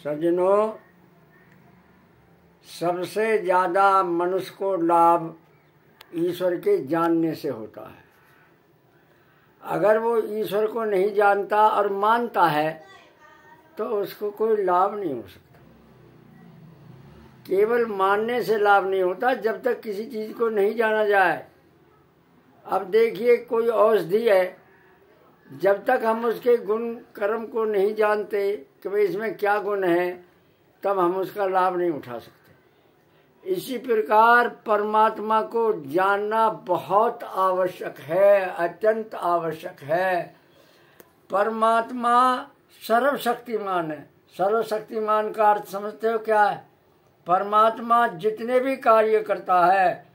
सज्जनों, सबसे ज़्यादा मनुष्य को लाभ ईश्वर के जानने से होता है। अगर वो ईश्वर को नहीं जानता और मानता है तो उसको कोई लाभ नहीं हो सकता। केवल मानने से लाभ नहीं होता जब तक किसी चीज़ को नहीं जाना जाए। अब देखिए, कोई औषधि है, जब तक हम उसके गुण कर्म को नहीं जानते कि भाई इसमें क्या गुण है, तब हम उसका लाभ नहीं उठा सकते। इसी प्रकार परमात्मा को जानना बहुत आवश्यक है, अत्यंत आवश्यक है। परमात्मा सर्वशक्तिमान है। सर्वशक्तिमान का अर्थ समझते हो क्या है? परमात्मा जितने भी कार्य करता है,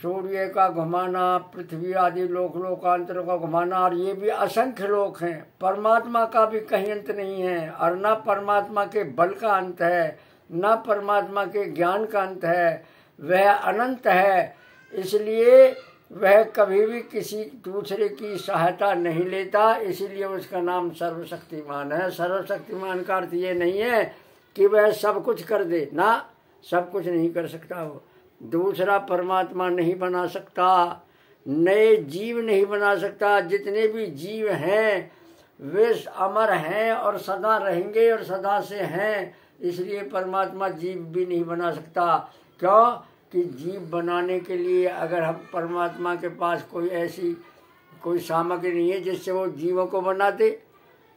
सूर्य का घुमाना, पृथ्वी आदि लोक लोकांतरों का घुमाना, और ये भी असंख्य लोक हैं, परमात्मा का भी कहीं अंत नहीं है। और न परमात्मा के बल का अंत है, न परमात्मा के ज्ञान का अंत है। वह अनंत है, इसलिए वह कभी भी किसी दूसरे की सहायता नहीं लेता, इसीलिए उसका नाम सर्वशक्तिमान है। सर्वशक्तिमान का अर्थ ये नहीं है कि वह सब कुछ कर दे, ना, सब कुछ नहीं कर सकता। वो दूसरा परमात्मा नहीं बना सकता, नए जीव नहीं बना सकता। जितने भी जीव हैं वे अमर हैं और सदा रहेंगे और सदा से हैं, इसलिए परमात्मा जीव भी नहीं बना सकता। क्यों? कि जीव बनाने के लिए अगर हम परमात्मा के पास कोई सामग्री नहीं है जिससे वो जीवों को बना दे।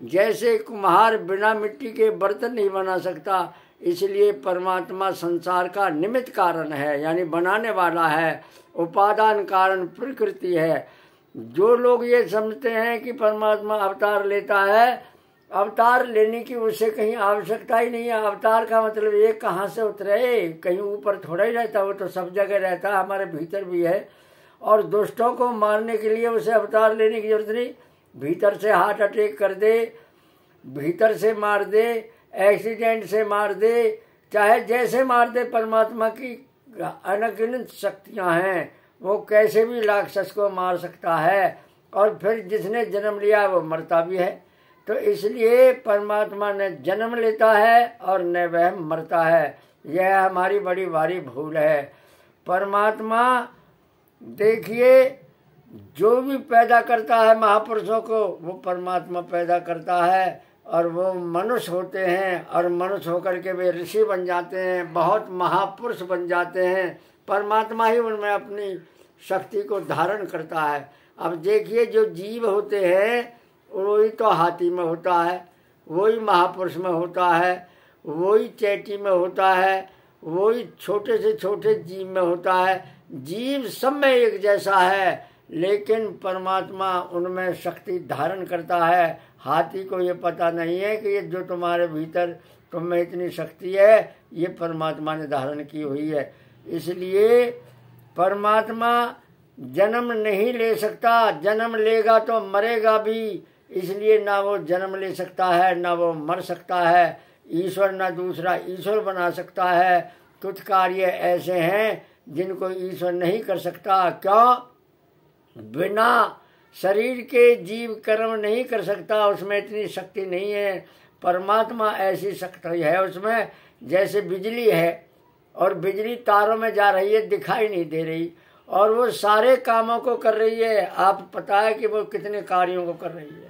जैसे कुम्हार बिना मिट्टी के बर्तन नहीं बना सकता, इसलिए परमात्मा संसार का निमित्त कारण है, यानी बनाने वाला है। उपादान कारण प्रकृति है। जो लोग ये समझते हैं कि परमात्मा अवतार लेता है, अवतार लेने की उससे कहीं आवश्यकता ही नहीं है। अवतार का मतलब ये कहाँ से उतरे, कहीं ऊपर थोड़ा ही रहता, वो तो सब जगह रहता है, हमारे भीतर भी है। और दुष्टों को मारने के लिए उसे अवतार लेने की जरूरत नहीं। भीतर से हार्ट अटैक कर दे, भीतर से मार दे, एक्सीडेंट से मार दे, चाहे जैसे मार दे, परमात्मा की अनगिनत शक्तियां हैं। वो कैसे भी राक्षस को मार सकता है, और फिर जिसने जन्म लिया वो मरता भी है। तो इसलिए परमात्मा न जन्म लेता है और न वह मरता है। यह हमारी बड़ी भारी भूल है। परमात्मा देखिए, जो भी पैदा करता है महापुरुषों को, वो परमात्मा पैदा करता है, और वो मनुष्य होते हैं, और मनुष्य होकर के वे ऋषि बन जाते हैं, बहुत महापुरुष बन जाते हैं। परमात्मा ही उनमें अपनी शक्ति को धारण करता है। अब देखिए, जो जीव होते हैं वही तो हाथी में होता है, वही महापुरुष में होता है, वही चैटी में होता है, वही छोटे से छोटे जीव में होता है। जीव सब में एक जैसा है, लेकिन परमात्मा उनमें शक्ति धारण करता है। हाथी को ये पता नहीं है कि ये जो तुम्हारे भीतर तुम में इतनी शक्ति है, ये परमात्मा ने धारण की हुई है। इसलिए परमात्मा जन्म नहीं ले सकता, जन्म लेगा तो मरेगा भी, इसलिए ना वो जन्म ले सकता है ना वो मर सकता है। ईश्वर ना दूसरा ईश्वर बना सकता है। कुछ कार्य ऐसे हैं जिनको ईश्वर नहीं कर सकता। क्यों? बिना शरीर के जीव कर्म नहीं कर सकता, उसमें इतनी शक्ति नहीं है। परमात्मा ऐसी शक्ति है उसमें, जैसे बिजली है, और बिजली तारों में जा रही है, दिखाई नहीं दे रही, और वो सारे कामों को कर रही है। आप पता है कि वो कितने कार्यों को कर रही है,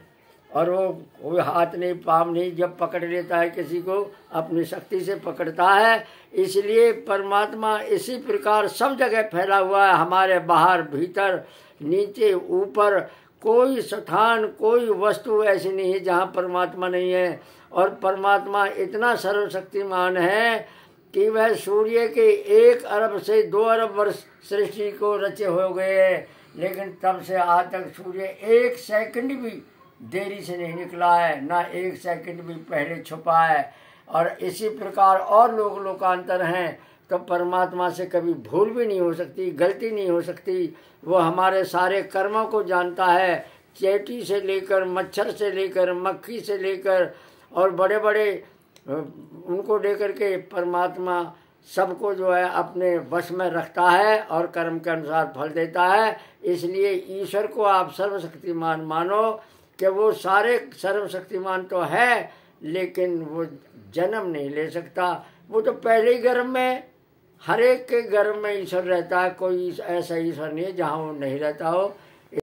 और वो हाथ नहीं पाँव नहीं, जब पकड़ लेता है किसी को अपनी शक्ति से पकड़ता है। इसलिए परमात्मा इसी प्रकार सब जगह फैला हुआ है, हमारे बाहर भीतर नीचे ऊपर। कोई स्थान कोई वस्तु ऐसी नहीं है जहाँ परमात्मा नहीं है। और परमात्मा इतना सर्वशक्तिमान है कि वह सूर्य के 1 अरब से 2 अरब वर्ष सृष्टि को रचे हो गए, लेकिन तब से आज तक सूर्य 1 सेकंड भी देरी से नहीं निकला है, ना 1 सेकंड भी पहले छुपा है। और इसी प्रकार और लोग लोकांतर हैं, तो परमात्मा से कभी भूल भी नहीं हो सकती, गलती नहीं हो सकती। वो हमारे सारे कर्मों को जानता है, चींटी से लेकर, मच्छर से लेकर, मक्खी से लेकर, और बड़े बड़े उनको लेकर के परमात्मा सबको जो है अपने वश में रखता है और कर्म के अनुसार फल देता है। इसलिए ईश्वर को आप सर्वशक्तिमान मानो कि वो सारे सर्वशक्तिमान तो है, लेकिन वो जन्म नहीं ले सकता। वो तो पहले ही गर्भ में, हर एक के गर्भ में ईश्वर रहता है, कोई ऐसा ईश्वर नहीं है जहाँ वो नहीं रहता हो।